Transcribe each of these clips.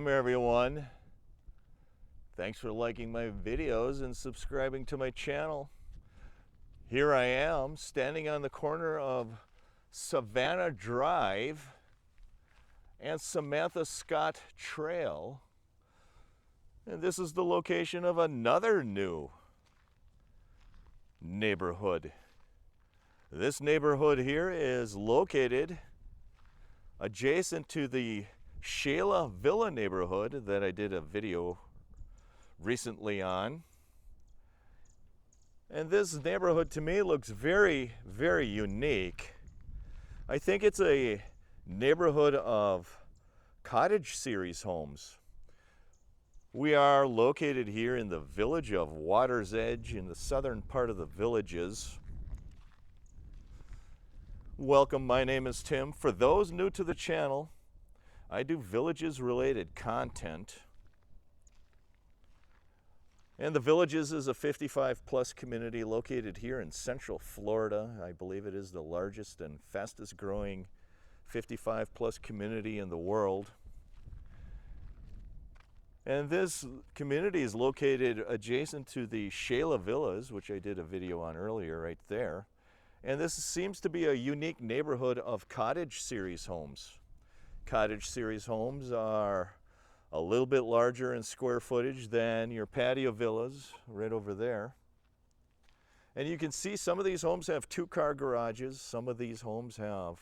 Welcome everyone. Thanks for liking my videos and subscribing to my channel. Here I am standing on the corner of Savannah Drive and Samantha Scott Trail. And this is the location of another new neighborhood. This neighborhood here is located adjacent to the Shayla Villa neighborhood that I did a video recently on. And this neighborhood to me looks very, very unique. I think it's a neighborhood of cottage series homes. We are located here in the village of Water's Edge in the southern part of the Villages. Welcome, my name is Tim. For those new to the channel, I do Villages related content. And the Villages is a 55 plus community located here in Central Florida. I believe it is the largest and fastest growing 55 plus community in the world. And this community is located adjacent to the Shayla Villas, which I did a video on earlier right there. And this seems to be a unique neighborhood of cottage series homes. Cottage series homes are a little bit larger in square footage than your patio villas right over there. And you can see some of these homes have 2-car garages. Some of these homes have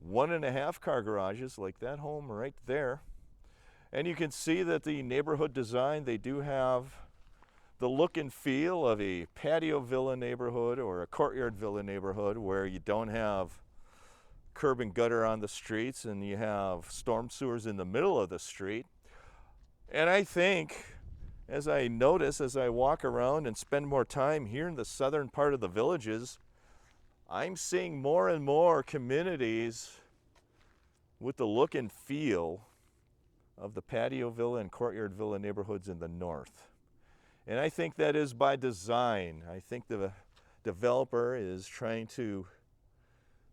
1.5-car garages, like that home right there. And you can see that the neighborhood design, they do have the look and feel of a patio villa neighborhood or a courtyard villa neighborhood where you don't have curb and gutter on the streets and you have storm sewers in the middle of the street. And I think, as I notice, as I walk around and spend more time here in the southern part of the Villages, I'm seeing more and more communities with the look and feel of the patio villa and courtyard villa neighborhoods in the north. And I think that is by design. I think the developer is trying to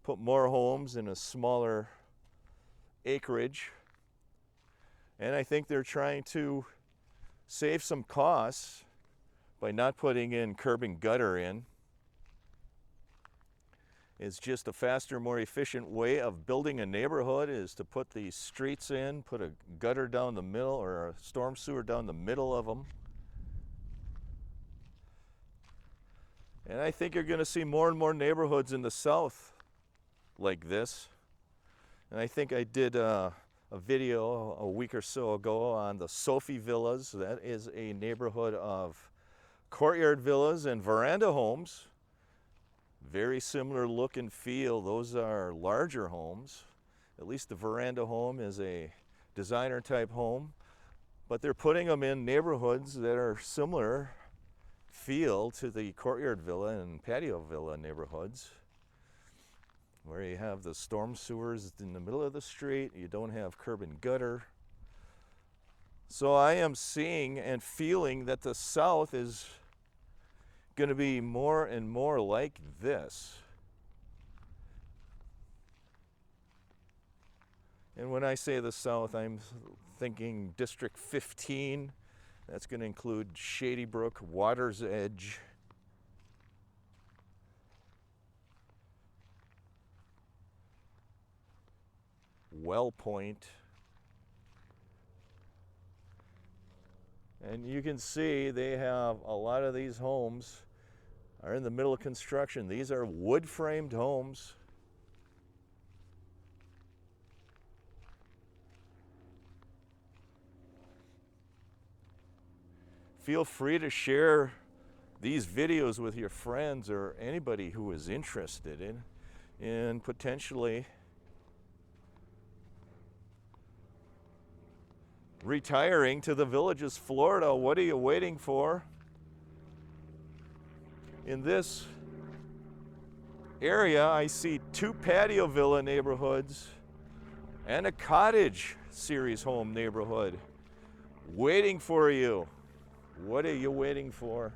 put more homes in a smaller acreage. And I think they're trying to save some costs by not putting in curb and gutter in. It's just a faster, more efficient way of building a neighborhood is to put the streets in, put a gutter down the middle or a storm sewer down the middle of them. And I think you're going to see more and more neighborhoods in the south like this. And I think I did a video a week or so ago on the Sophie Villas. That is a neighborhood of courtyard villas and veranda homes. Very similar look and feel. Those are larger homes. At least the veranda home is a designer type home. But they're putting them in neighborhoods that are similar feel to the courtyard villa and patio villa neighborhoods, where you have the storm sewers in the middle of the street, you don't have curb and gutter. So I am seeing and feeling that the South is going to be more and more like this. And when I say the South, I'm thinking District 15. That's going to include Shady Brook, Water's Edge, Well Point. And you can see they have a lot of these homes are in the middle of construction. These are wood framed homes. Feel free to share these videos with your friends or anybody who is interested in potentially retiring to the Villages, Florida. What are you waiting for? In this area, I see 2 patio villa neighborhoods and a cottage series home neighborhood waiting for you. What are you waiting for?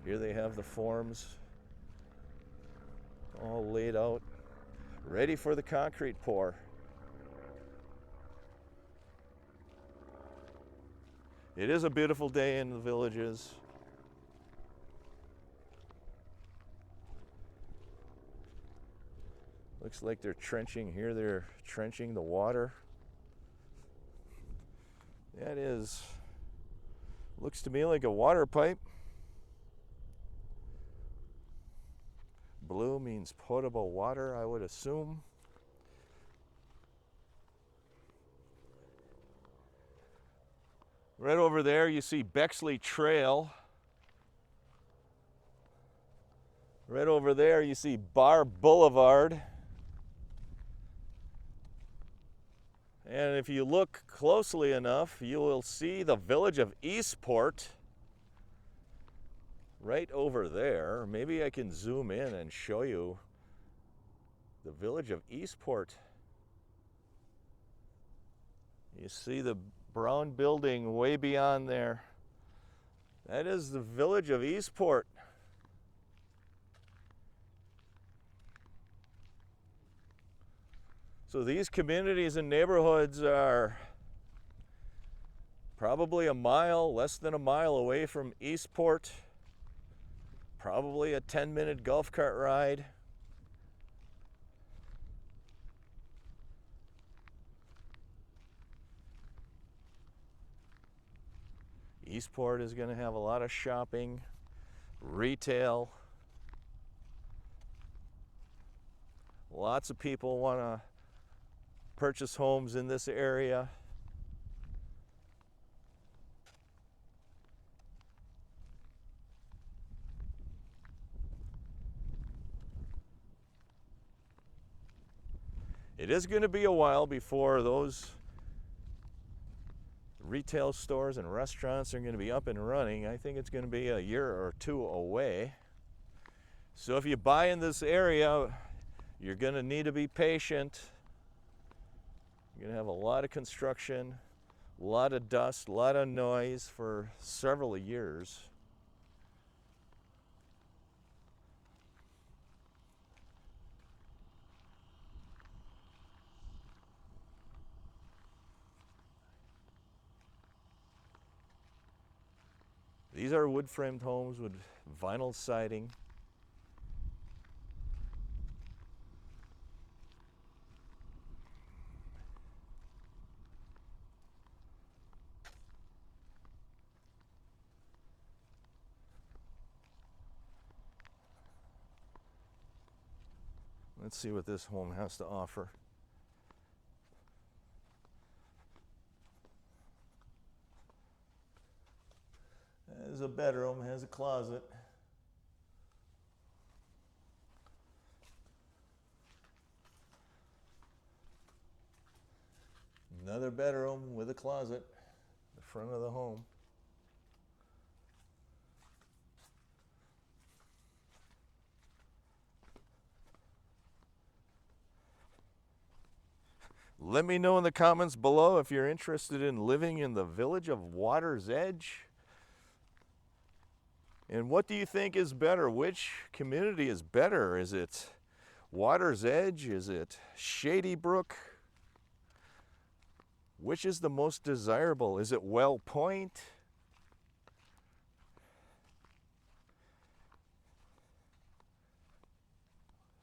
Here they have the forms all laid out, ready for the concrete pour. It is a beautiful day in the villages. Looks like they're trenching here. They're trenching the water. That is, looks to me like a water pipe. Blue means potable water, I would assume. Right over there you see Bexley Trail. Right over there you see Bar Boulevard. And if you look closely enough, you will see the village of Eastport right over there. Maybe I can zoom in and show you the village of Eastport. You see the brown building way beyond there. That is the village of Eastport. So these communities and neighborhoods are probably a mile, less than a mile away from Eastport. Probably a 10-minute golf cart ride. Eastport is going to have a lot of shopping, retail. Lots of people want to purchase homes in this area. It is going to be a while before those retail stores and restaurants are going to be up and running. I think it's going to be a year or two away. So if you buy in this area, you're going to need to be patient. You're going to have a lot of construction, a lot of dust, a lot of noise for several years. These are wood-framed homes with vinyl siding. Let's see what this home has to offer. There's a bedroom, has a closet. Another bedroom with a closet, the front of the home. Let me know in the comments below if you're interested in living in the village of Water's Edge. And what do you think is better? Which community is better? Is it Water's Edge? Is it Shady Brook? Which is the most desirable? Is it Well Point?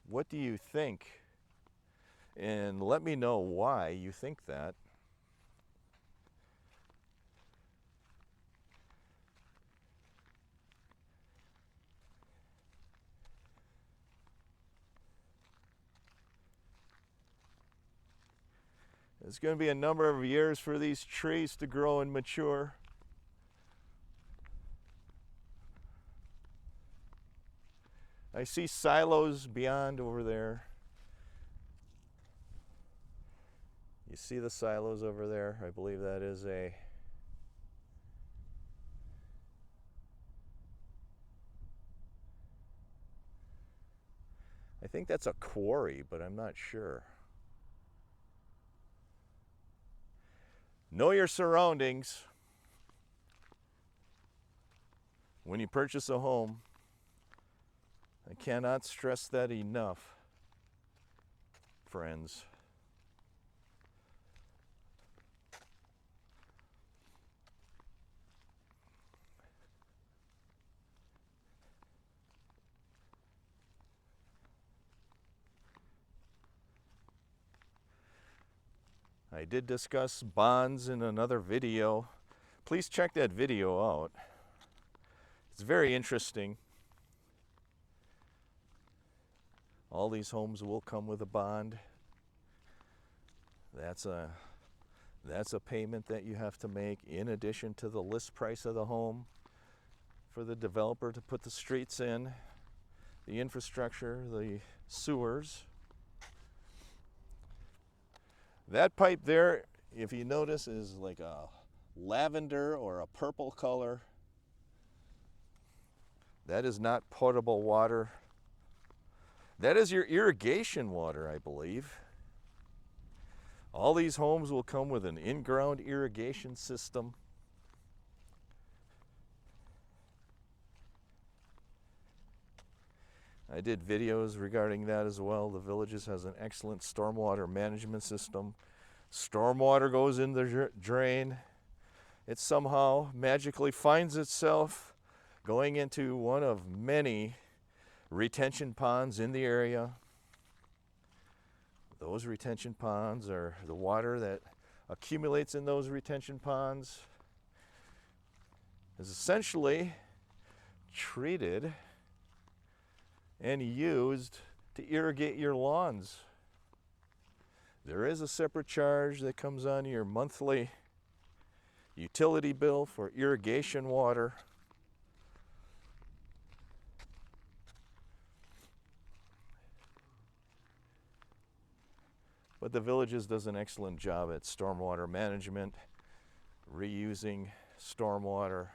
What do you think? And let me know why you think that. It's going to be a number of years for these trees to grow and mature. I see silos beyond over there. You see the silos over there? I believe that is I think that's a quarry, but I'm not sure. Know your surroundings when you purchase a home. I cannot stress that enough, friends. I did discuss bonds in another video. Please check that video out. It's very interesting. All these homes will come with a bond. That's a payment that you have to make in addition to the list price of the home for the developer to put the streets in, the infrastructure, the sewers. That pipe there, if you notice, is like a lavender or a purple color. That is not potable water. That is your irrigation water, I believe. All these homes will come with an in-ground irrigation system. I did videos regarding that as well. The Villages has an excellent stormwater management system. Stormwater goes in the drain. It somehow magically finds itself going into one of many retention ponds in the area. Those retention ponds are the water that accumulates in those retention ponds is essentially treated and used to irrigate your lawns. There is a separate charge that comes on your monthly utility bill for irrigation water. But the Villages does an excellent job at stormwater management, reusing stormwater,